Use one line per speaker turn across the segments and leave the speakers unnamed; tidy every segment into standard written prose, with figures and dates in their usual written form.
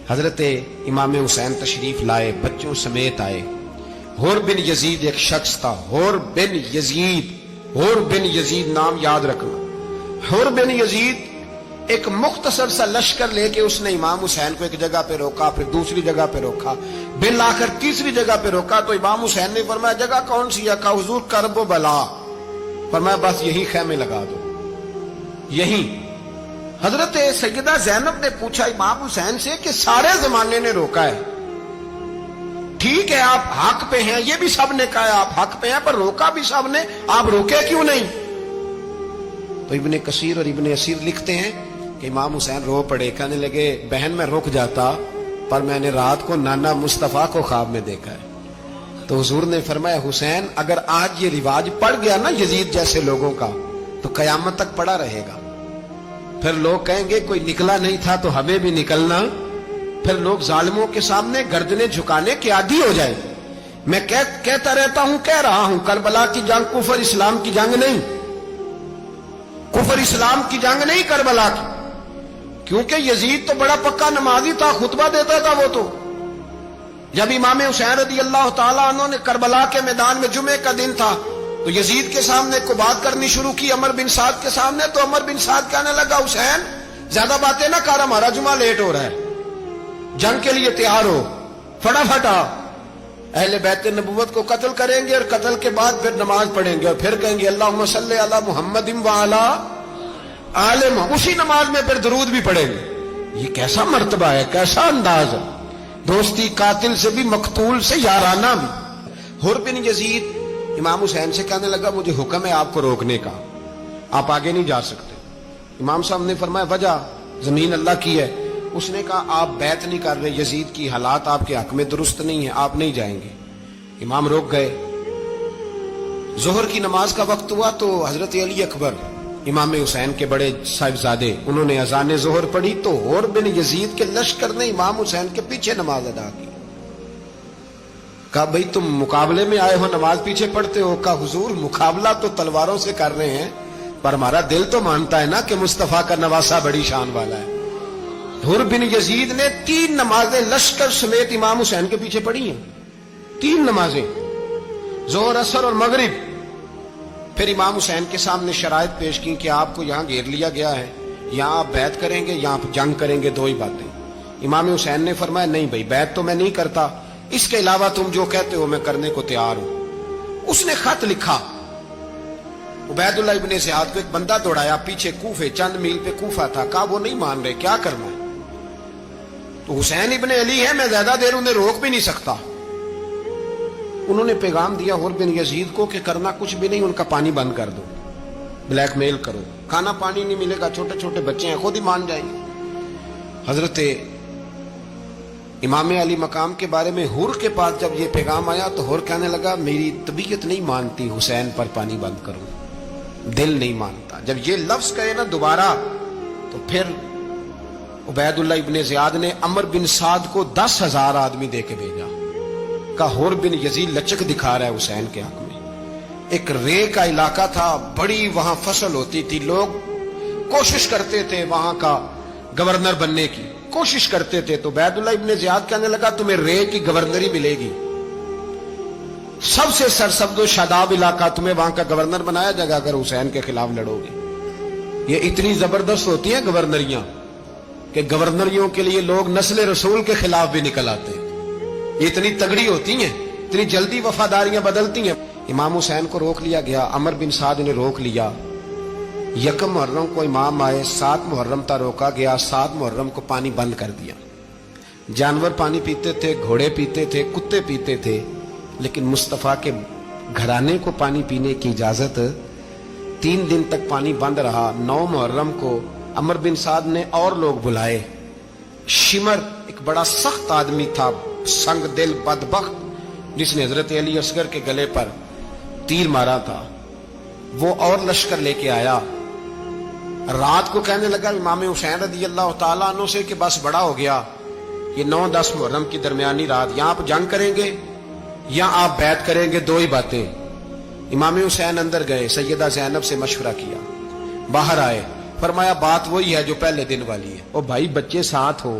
حضرت امام حسین تشریف لائے، بچوں سمیت آئے۔ حور بن یزید ایک شخص تھا، حور بن یزید، حور بن یزید نام یاد رکھنا۔ حور بن یزید ایک مختصر سا لشکر لے کے اس نے امام حسین کو ایک جگہ پہ روکا، پھر دوسری جگہ پہ روکا، بالآخر تیسری جگہ پہ روکا تو امام حسین نے فرمایا جگہ کون سی ہے؟ کہا حضور کرب و بلا۔ فرمایا بس یہی خیمے لگا دو، یہی۔ حضرت سیدہ زینب نے پوچھا امام حسین سے کہ سارے زمانے نے روکا ہے، ٹھیک ہے آپ حق پہ ہیں، یہ بھی سب نے کہا ہے آپ حق پہ ہیں، پر روکا بھی سب نے، آپ روکے کیوں نہیں؟ تو ابن کثیر اور ابن اسیر لکھتے ہیں کہ امام حسین رو پڑے، کہنے لگے بہن میں رک جاتا پر میں نے رات کو نانا مصطفیٰ کو خواب میں دیکھا ہے۔ تو حضور نے فرمایا حسین اگر آج یہ رواج پڑ گیا نا یزید جیسے لوگوں کا تو قیامت تک پڑا رہے گا، پھر لوگ کہیں گے کوئی نکلا نہیں تھا تو ہمیں بھی نکلنا، پھر لوگ ظالموں کے سامنے گردنیں جھکانے کے عادی ہو جائیں۔ میں کہتا رہتا ہوں، کہہ رہا ہوں، کربلا کی جنگ کفر اسلام کی جنگ نہیں، کفر اسلام کی جنگ نہیں کربلا کی، کیونکہ یزید تو بڑا پکا نمازی تھا، خطبہ دیتا تھا وہ تو۔ جب امام حسین رضی اللہ تعالیٰ عنہ نے کربلا کے میدان میں جمعے کا دن تھا تو یزید کے سامنے کو بات کرنی شروع کی عمر بن سعد کے سامنے، تو عمر بن سعد کہنے لگا حسین زیادہ باتیں نہ کر، ہمارا جمعہ لیٹ ہو رہا ہے، جنگ کے لیے تیار ہو، فٹافٹ آ۔ اہل بیت نبوت کو قتل کریں گے اور قتل کے بعد پھر نماز پڑھیں گے اور پھر کہیں گے اللہم صلی علی محمد وعلی آل محمد، اسی نماز میں پھر درود بھی پڑھیں گے۔ یہ کیسا مرتبہ ہے، کیسا انداز ہے، دوستی قاتل سے بھی مقتول سے یارانہ بھی۔ حور بن یزید امام حسین سے کہنے لگا مجھے حکم ہے آپ کو روکنے کا، آپ آگے نہیں جا سکتے۔ امام صاحب نے فرمایا وجہ؟ زمین اللہ کی ہے۔ اس نے کہا آپ بیعت نہیں کر رہے، یزید کی حالات آپ کے حق میں درست نہیں ہیں، آپ نہیں جائیں گے۔ امام روک گئے۔ ظہر کی نماز کا وقت ہوا تو حضرت علی اکبر امام حسین کے بڑے صاحبزادے انہوں نے اذان ظہر پڑھی تو حور بن یزید کے لشکر نے امام حسین کے پیچھے نماز ادا کی۔ کہا بھئی تم مقابلے میں آئے ہو، نماز پیچھے پڑھتے ہو؟ کہا حضور مقابلہ تو تلواروں سے کر رہے ہیں پر ہمارا دل تو مانتا ہے نا کہ مصطفیٰ کا نواسہ بڑی شان والا ہے۔ حور بن یزید نے 3 نمازیں لشکر سمیت امام حسین کے پیچھے پڑھی ہیں، 3 نمازیں، ظہر اثر اور مغرب۔ پھر امام حسین کے سامنے شرائط پیش کی کہ آپ کو یہاں گھیر لیا گیا ہے، یہاں آپ بیعت کریں گے، یہاں آپ جنگ کریں گے، 2 ہی باتیں۔ امام حسین نے فرمایا نہیں بھائی بیعت تو میں نہیں کرتا، اس کے علاوہ تم جو کہتے ہو میں کرنے کو تیار ہوں۔ اس نے خط لکھا، عبید اللہ ابن زیاد کو ایک بندہ دوڑایا پیچھے، کوفے چند میل پہ کوفہ تھا، کہا وہ نہیں مان رہے، کیا کرنا ہے؟ تو حسین ابن علی ہے، میں زیادہ دیر انہیں روک بھی نہیں سکتا۔ انہوں نے پیغام دیا حور بن یزید کو کہ کرنا کچھ بھی نہیں، ان کا پانی بند کر دو، بلیک میل کرو، کھانا پانی نہیں ملے گا، چھوٹے چھوٹے بچے ہیں، خود ہی مان جائیں گے۔ حضرت امام علی مقام کے بارے میں حور کے پاس جب یہ پیغام آیا تو حور کہنے لگا میری طبیعت نہیں مانتی حسین پر پانی بند کروں، دل نہیں مانتا۔ جب یہ لفظ کہے نا دوبارہ تو پھر عبید اللہ ابن زیاد نے عمر بن سعد کو 10,000 آدمی دے کے بھیجا، کہا حور بن یزید لچک دکھا رہا ہے حسین کے حق میں۔ ایک رے کا علاقہ تھا، بڑی وہاں فصل ہوتی تھی، لوگ کوشش کرتے تھے وہاں کا گورنر بننے کی، کوشش کرتے تھے۔ تو عبید اللہ ابن زیاد کہنے لگا تمہیں رے کی گورنری ملے گی، سب سے سرسبز و شاداب علاقہ، تمہیں وہاں کا گورنر بنایا جائے گا اگر حسین کے خلاف لڑو گے۔ یہ اتنی زبردست ہوتی ہیں گورنریاں کہ گورنریوں کے لیے لوگ نسل رسول کے خلاف بھی نکل آتے ہیں، یہ اتنی تگڑی ہوتی ہیں، اتنی جلدی وفاداریاں بدلتی ہیں۔ امام حسین کو روک لیا گیا، عمر بن سعد نے روک لیا۔ 1 محرم کو امام آئے، 7 محرم تا روکا گیا، 7 محرم کو پانی بند کر دیا۔ جانور پانی پیتے تھے، گھوڑے پیتے تھے، کتے پیتے تھے، لیکن مصطفیٰ کے گھرانے کو پانی پینے کی اجازت 3 دن تک پانی بند رہا۔ 9 محرم کو عمر بن سعد نے اور لوگ بلائے۔ شمر ایک بڑا سخت آدمی تھا، سنگ دل بدبخت، جس نے حضرت علی اصغر کے گلے پر تیر مارا تھا، وہ اور لشکر لے کے آیا۔ رات کو کہنے لگا امام حسین رضی اللہ تعالیٰ عنہ سے کہ بس بڑا ہو گیا، یہ 9-10 محرم کی درمیانی رات، یہاں آپ جنگ کریں گے یا آپ بیعت کریں گے، 2 ہی باتیں۔ امام حسین اندر گئے، سیدہ زینب سے مشورہ کیا، باہر آئے، فرمایا بات وہی ہے جو پہلے دن والی ہے۔ او بھائی بچے ساتھ ہو،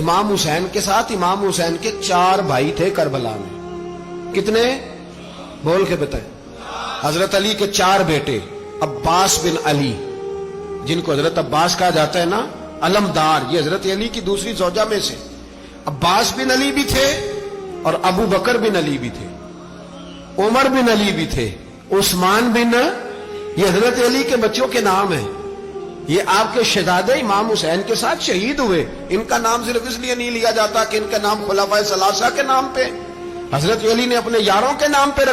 امام حسین کے ساتھ امام حسین کے 4 بھائی تھے کربلا میں. کتنے؟ بول کے بتائیں. حضرت علی کے 4 بیٹے، عباس بن علی جن کو حضرت عباس کہا جاتا ہے نا، علمدار، یہ حضرت علی کی دوسری زوجہ میں سے. عباس بن علی بھی تھے اور ابو بکر بن علی بھی تھے، عمر بن علی بھی تھے، عثمان بن، یہ حضرت علی کے بچوں کے نام ہیں. یہ آپ کے شہزادے امام حسین کے ساتھ شہید ہوئے. ان کا نام صرف اس لیے نہیں لیا جاتا کہ ان کا نام خلفائے ثلاثہ کے نام پہ، حضرت علی نے اپنے یاروں کے نام پہ رکھا.